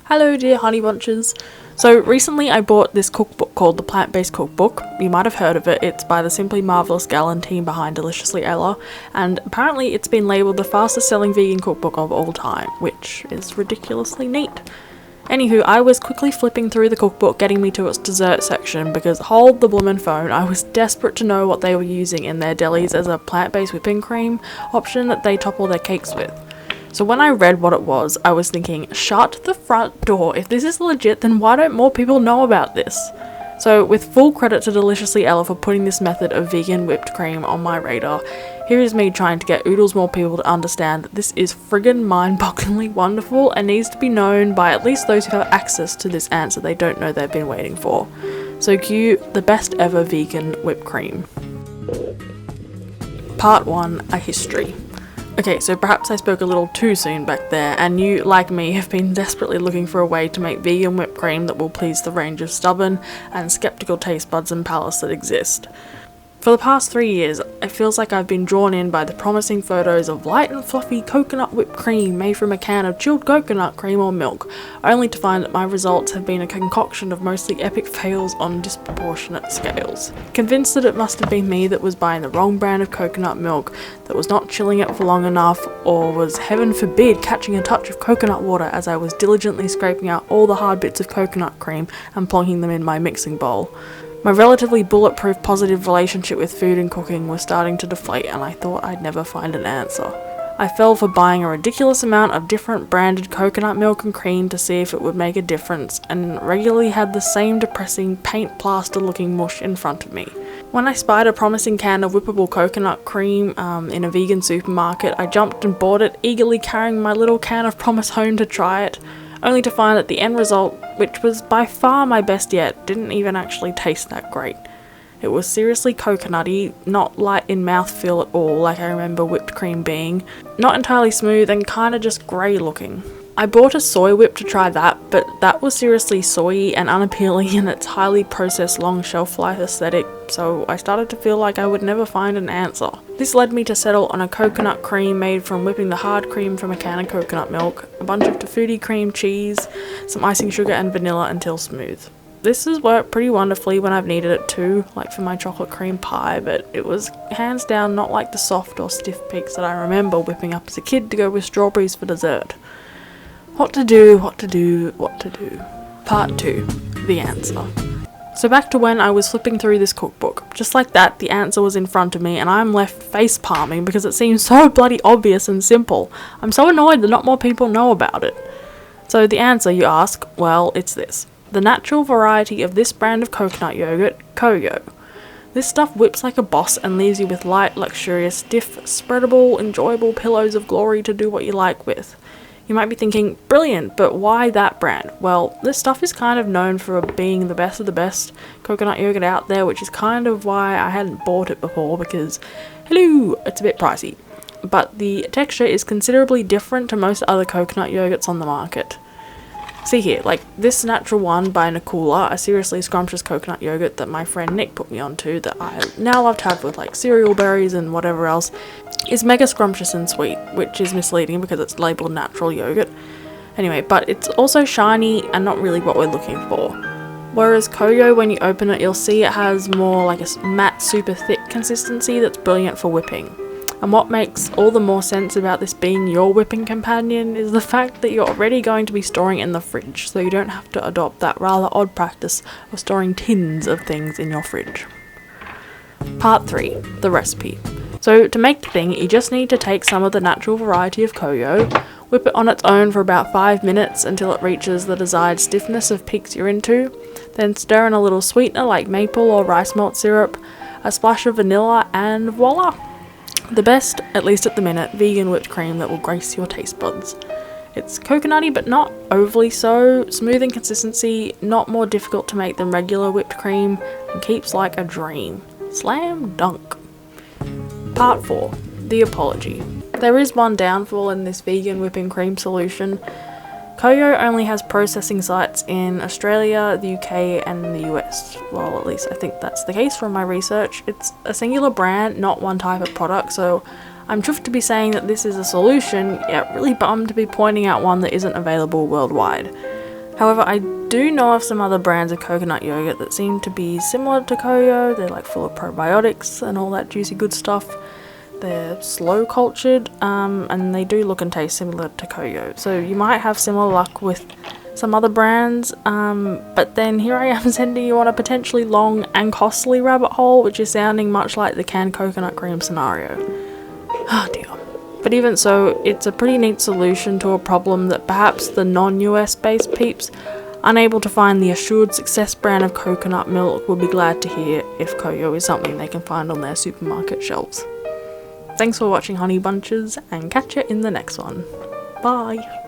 Hello dear honey bunches. So recently I bought this cookbook called the Plant-Based Cookbook. You might have heard of it. It's by the Simply Marvellous gal and team behind Deliciously Ella, and apparently it's been labelled the fastest selling vegan cookbook of all time, which is ridiculously neat. Anywho, I was quickly flipping through the cookbook getting me to its dessert section because hold the bloomin' phone, I was desperate to know what they were using in their delis as a plant-based whipping cream option that they top all their cakes with. So when I read what it was, I was thinking, shut the front door. If this is legit, then why don't more people know about this? So with full credit to Deliciously Ella for putting this method of vegan whipped cream on my radar, here is me trying to get oodles more people to understand that this is friggin' mind-bogglingly wonderful and needs to be known by at least those who have access to this answer they don't know they've been waiting for. So cue the best ever vegan whipped cream. Part 1, a history. Okay, so perhaps I spoke a little too soon back there, and you, like me, have been desperately looking for a way to make vegan whipped cream that will please the range of stubborn and skeptical taste buds and palates that exist. For the past 3 years, it feels like I've been drawn in by the promising photos of light and fluffy coconut whipped cream made from a can of chilled coconut cream or milk, only to find that my results have been a concoction of mostly epic fails on disproportionate scales. Convinced that it must have been me that was buying the wrong brand of coconut milk, that was not chilling it for long enough, or was, heaven forbid, catching a touch of coconut water as I was diligently scraping out all the hard bits of coconut cream and plonking them in my mixing bowl. My relatively bulletproof positive relationship with food and cooking was starting to deflate, and I thought I'd never find an answer. I fell for buying a ridiculous amount of different branded coconut milk and cream to see if it would make a difference, and regularly had the same depressing paint plaster looking mush in front of me. When I spied a promising can of whippable coconut cream in a vegan supermarket, I jumped and bought it, eagerly carrying my little can of promise home to try it, only to find that the end result, which was by far my best yet, didn't even actually taste that great. It was seriously coconutty, not light in mouthfeel at all like I remember whipped cream being, not entirely smooth and kinda just grey looking. I bought a soy whip to try that, but that was seriously soy-y and unappealing in its highly processed long shelf life aesthetic, so I started to feel like I would never find an answer. This led me to settle on a coconut cream made from whipping the hard cream from a can of coconut milk, a bunch of tofutti cream cheese, some icing sugar and vanilla until smooth. This has worked pretty wonderfully when I've needed it too, like for my chocolate cream pie, but it was hands down not like the soft or stiff peaks that I remember whipping up as a kid to go with strawberries for dessert. What to do. Part 2. The answer. So back to when I was flipping through this cookbook. Just like that, the answer was in front of me and I'm left face palming because it seems so bloody obvious and simple. I'm so annoyed that not more people know about it. So the answer, you ask, well, it's this. The natural variety of this brand of coconut yogurt, COYO. This stuff whips like a boss and leaves you with light, luxurious, stiff, spreadable, enjoyable pillows of glory to do what you like with. You might be thinking, brilliant, but why that brand? Well, this stuff is kind of known for being the best of the best coconut yogurt out there, which is kind of why I hadn't bought it before, because, hello, it's a bit pricey. But the texture is considerably different to most other coconut yogurts on the market. See here, like this natural one by Nakula, a seriously scrumptious coconut yogurt that my friend Nick put me onto that I now love to have with like cereal berries and whatever else, is mega scrumptious and sweet, which is misleading because it's labelled natural yogurt. Anyway, but it's also shiny and not really what we're looking for. Whereas COYO, when you open it, you'll see it has more like a matte, super thick consistency that's brilliant for whipping. And what makes all the more sense about this being your whipping companion is the fact that you're already going to be storing it in the fridge, so you don't have to adopt that rather odd practice of storing tins of things in your fridge. Part 3. The recipe. So to make the thing, you just need to take some of the natural variety of COYO, whip it on its own for about 5 minutes until it reaches the desired stiffness of peaks you're into, then stir in a little sweetener like maple or rice malt syrup, a splash of vanilla, and voila! The best, at least at the minute, vegan whipped cream that will grace your taste buds. It's coconutty but not overly so, smooth in consistency, not more difficult to make than regular whipped cream, and keeps like a dream. Slam dunk. Part 4. The apology. There is one downfall in this vegan whipping cream solution. COYO only has processing sites in Australia, the UK and the US. Well, at least I think that's the case from my research. It's a singular brand, not one type of product, so I'm chuffed to be saying that this is a solution, yet really bummed to be pointing out one that isn't available worldwide. However, I do know of some other brands of coconut yogurt that seem to be similar to COYO. They're like full of probiotics and all that juicy good stuff. They're slow cultured, and they do look and taste similar to COYO. So you might have similar luck with some other brands, but then here I am sending you on a potentially long and costly rabbit hole, which is sounding much like the canned coconut cream scenario. Oh dear. But even so, it's a pretty neat solution to a problem that perhaps the non-US based peeps unable to find the assured success brand of coconut milk will be glad to hear if COYO is something they can find on their supermarket shelves. Thanks for watching, honey bunches, and catch you in the next one. Bye!